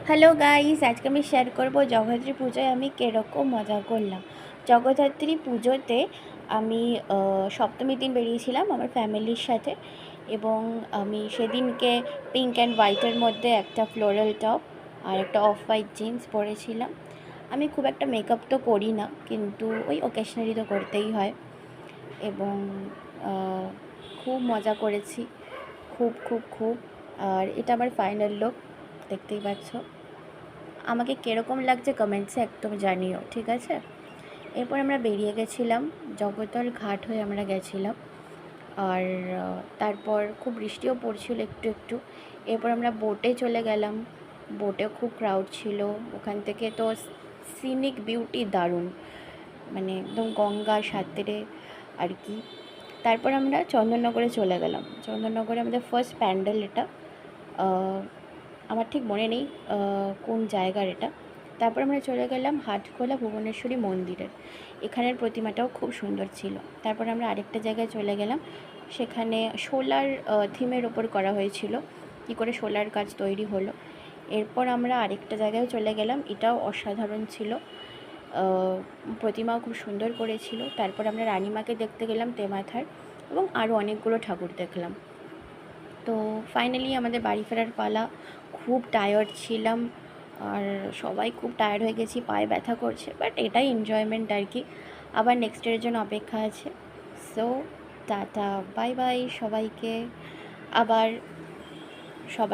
Hello guys, আজকে আমি share করব জগদ্ধাত্রী পুজোয় আমি কীরকম মজা করলাম। জগদ্ধাত্রী পুজোতে আমি সপ্তমীর দিন বেরিয়েছিলাম আমার ফ্যামিলির সাথে, এবং আমি সেদিনকে পিঙ্ক অ্যান্ড হোয়াইটের মধ্যে একটা ফ্লোরাল টপ আর একটা অফ হোয়াইট জিন্স পরেছিলাম। আমি খুব একটা মেকআপ তো করি না, কিন্তু ওই অকেশনারি তো করতেই হয়। এবং খুব মজা করেছি, খুব খুব খুব। আর এটা আমার ফাইনাল লুক, দেখতেই পাচ্ছ। আমাকে কীরকম লাগছে কমেন্টসে একদম জানিও, ঠিক আছে? এরপর আমরা বেরিয়ে গেছিলাম, জগদ্দল ঘাট হয়ে আমরা গেছিলাম। আর তারপর খুব বৃষ্টিও পড়ছিল একটু একটু। এরপর আমরা বোটে চলে গেলাম। বোটেও খুব ক্রাউড ছিল। ওখান থেকে তো সিনিক বিউটি দারুণ, মানে একদম গঙ্গার সাথে আর কি। তারপর আমরা চন্দননগরে চলে গেলাম। চন্দননগরে আমাদের ফার্স্ট প্যান্ডেল এটা। আমার ঠিক মনে নেই কোন জায়গার এটা। তারপর আমরা চলে গেলাম হাটখোলা ভুবনেশ্বরী মন্দিরের। এখানের প্রতিমাটাও খুব সুন্দর ছিল। তারপর আমরা আরেকটা জায়গায় চলে গেলাম, সেখানে সোলার থিমের ওপর করা হয়েছিল, কী করে সোলার কাজ তৈরি হলো। এরপর আমরা আরেকটা জায়গায় চলে গেলাম, এটাও অসাধারণ ছিল, প্রতিমাও খুব সুন্দর করেছিল। তারপর আমরা রানীমাকে দেখতে গেলাম তেমাথার, এবং আরও অনেকগুলো ঠাকুর দেখলাম। তো ফাইনালি আমাদের বাড়ি ফেরার পালা। খুব টায়ার্ড ছিলাম, আর সবাই খুব টায়ার্ড হয়ে গেছি, পায়ে ব্যথা করছে, বাট এটাই এনজয়মেন্ট আর কি। আবার নেক্সট ডের জন্য অপেক্ষা আছে। সো টাটা, বাই বাই সবাইকে। আবার সবাই